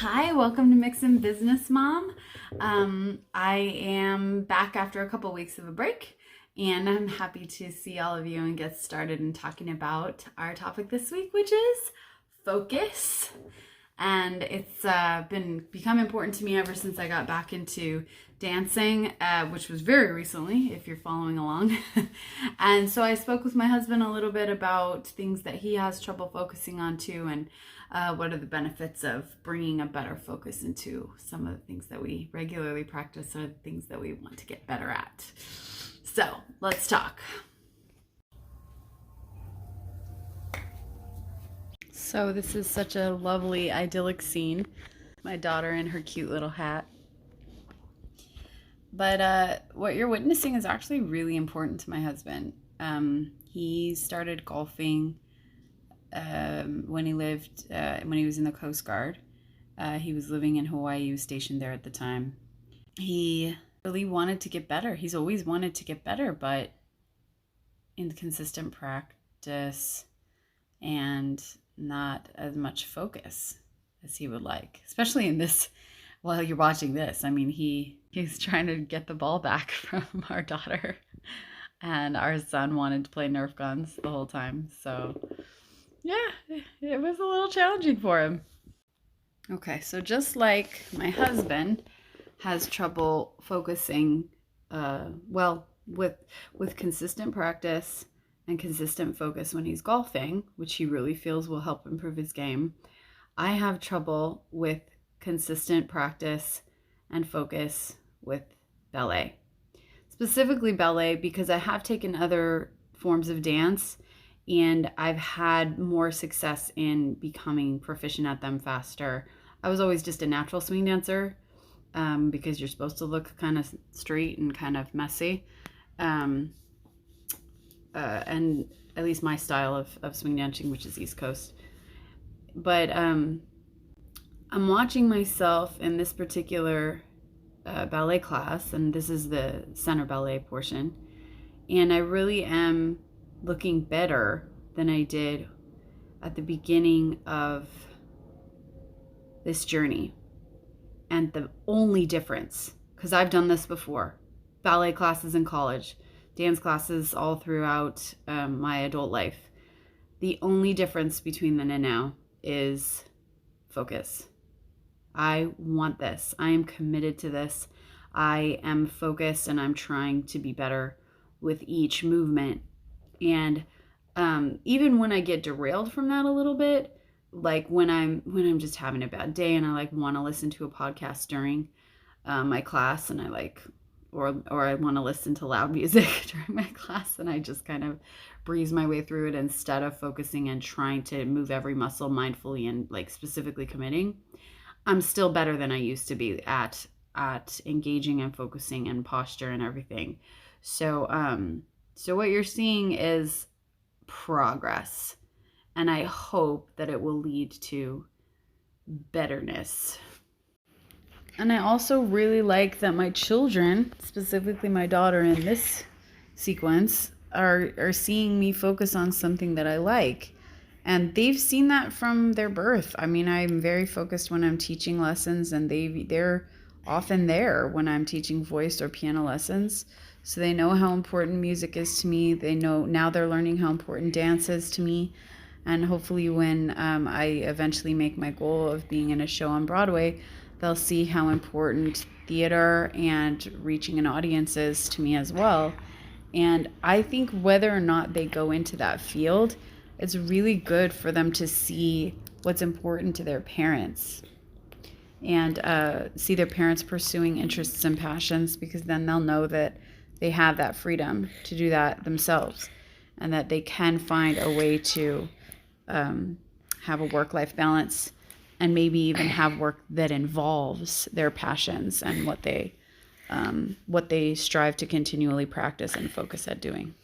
Hi, welcome to Mixin' Business Mom. I am back after a couple weeks of a break, and I'm happy to see all of you and get started in talking about our topic this week, which is focus. And it's become important to me ever since I got back into dancing, which was very recently, if you're following along. And so I spoke with my husband a little bit about things that he has trouble focusing on too, and what are the benefits of bringing a better focus into some of the things that we regularly practice or the things that we want to get better at. So let's talk. So this is such a lovely, idyllic scene. My daughter in her cute little hat. But what you're witnessing is actually really important to my husband. He started golfing when he was in the Coast Guard. He was living in Hawaii. He was stationed there at the time. He really wanted to get better. He's always wanted to get better, but inconsistent practice and not as much focus as he would like, especially in this. While you're watching this, I mean, he's trying to get the ball back from our daughter, and our son wanted to play Nerf guns the whole time. So yeah, it was a little challenging for him. Okay, so just like my husband has trouble focusing, with consistent practice and consistent focus when he's golfing, which he really feels will help improve his game, I have trouble with consistent practice and focus with ballet. Specifically ballet, because I have taken other forms of dance and I've had more success in becoming proficient at them faster. I was always just a natural swing dancer, because you're supposed to look kind of straight and kind of messy. And at least my style of swing dancing, which is East Coast. But I'm watching myself in this particular ballet class, and this is the center ballet portion, and I really am looking better than I did at the beginning of this journey. And the only difference, because I've done this before, ballet classes in college, dance classes all throughout my adult life, the only difference between then and now is focus. I want this. I am committed to this. I am focused and I'm trying to be better with each movement. And even when I get derailed from that a little bit, like when I'm just having a bad day and I like want to listen to a podcast during my class, and I like or I want to listen to loud music during my class, and I just kind of breeze my way through it instead of focusing and trying to move every muscle mindfully and like specifically committing, I'm still better than I used to be at engaging and focusing and posture and everything. So what you're seeing is progress, and I hope that it will lead to betterness. And I also really like that my children, specifically my daughter in this sequence, are seeing me focus on something that I like. And they've seen that from their birth. I mean, I'm very focused when I'm teaching lessons, and they're often there when I'm teaching voice or piano lessons. So they know how important music is to me. They know now they're learning how important dance is to me. And hopefully when I eventually make my goal of being in a show on Broadway, they'll see how important theater and reaching an audience is to me as well. And I think whether or not they go into that field, it's really good for them to see what's important to their parents, and see their parents pursuing interests and passions, because then they'll know that they have that freedom to do that themselves, and that they can find a way to have a work-life balance, and maybe even have work that involves their passions and what they strive to continually practice and focus at doing.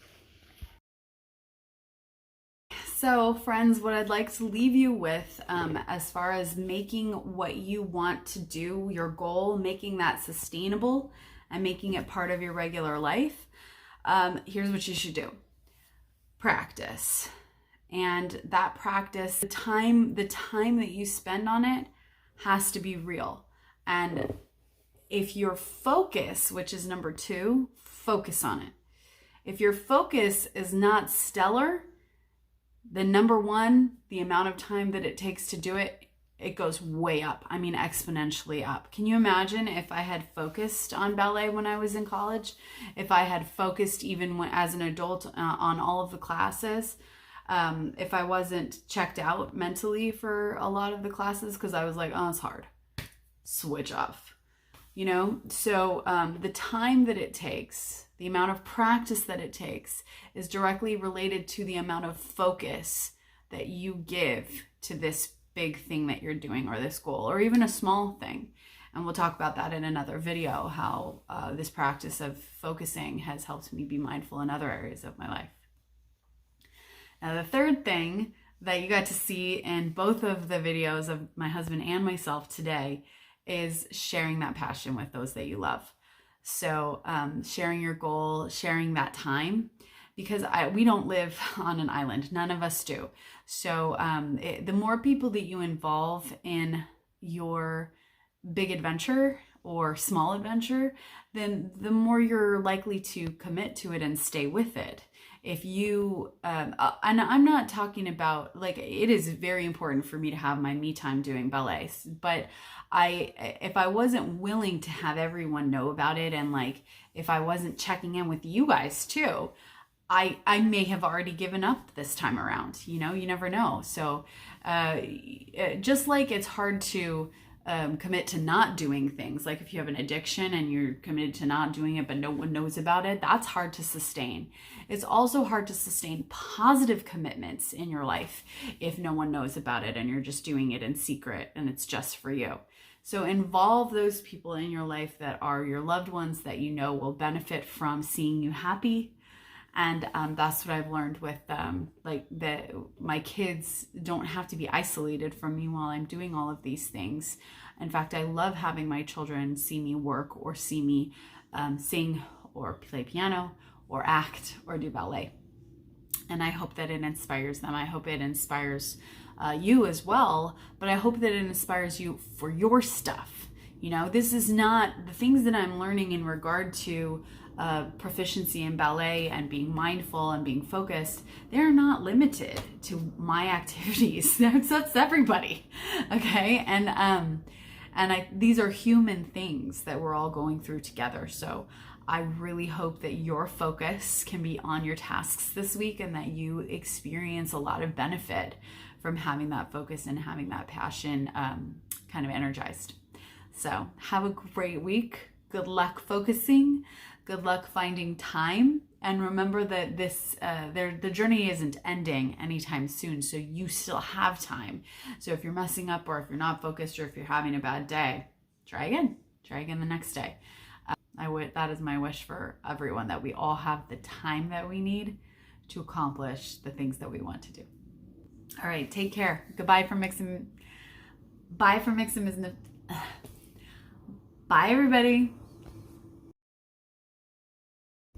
So, friends, what I'd like to leave you with, as far as making what you want to do your goal, making that sustainable and making it part of your regular life, here's what you should do. Practice. And that practice, the time that you spend on it has to be real. And if your focus, which is number 2, focus on it. If your focus is not stellar, then number 1, the amount of time that it takes to do it, it goes way up. I mean, exponentially up. Can you imagine if I had focused on ballet when I was in college? If I had focused even as an adult on all of the classes? If I wasn't checked out mentally for a lot of the classes because I was like, oh, it's hard. Switch off. You know? So the time that it takes, the amount of practice that it takes is directly related to the amount of focus that you give to this big thing that you're doing, or this goal, or even a small thing. And we'll talk about that in another video, how this practice of focusing has helped me be mindful in other areas of my life. Now, the third thing that you got to see in both of the videos of my husband and myself today is sharing that passion with those that you love. So sharing your goal, sharing that time, because we don't live on an island. None of us do. So the more people that you involve in your big adventure or small adventure, then the more you're likely to commit to it and stay with it. If you, and I'm not talking about, like, it is very important for me to have my me time doing ballet, but if I wasn't willing to have everyone know about it, and like, if I wasn't checking in with you guys too, I may have already given up this time around. You know, you never know. So just like it's hard to commit to not doing things, like if you have an addiction and you're committed to not doing it but no one knows about it, that's hard to sustain. It's also hard to sustain positive commitments in your life if no one knows about it and you're just doing it in secret and it's just for you. So involve those people in your life that are your loved ones that you know will benefit from seeing you happy. And that's what I've learned with my kids don't have to be isolated from me while I'm doing all of these things. In fact, I love having my children see me work or see me sing or play piano or act or do ballet. And I hope that it inspires them. I hope it inspires you as well, but I hope that it inspires you for your stuff. You know, this is not the things that I'm learning in regard to proficiency in ballet and being mindful and being focused. They're not limited to my activities. That's everybody. Okay. And these are human things that we're all going through together. So I really hope that your focus can be on your tasks this week and that you experience a lot of benefit from having that focus and having that passion kind of energized. So have a great week. Good luck focusing. Good luck finding time. And remember that the journey isn't ending anytime soon. So you still have time. So if you're messing up, or if you're not focused, or if you're having a bad day, try again. Try again the next day. That is my wish for everyone, that we all have the time that we need to accomplish the things that we want to do. All right, take care. Goodbye from Mixim. Bye from Mixim. Bye, everybody.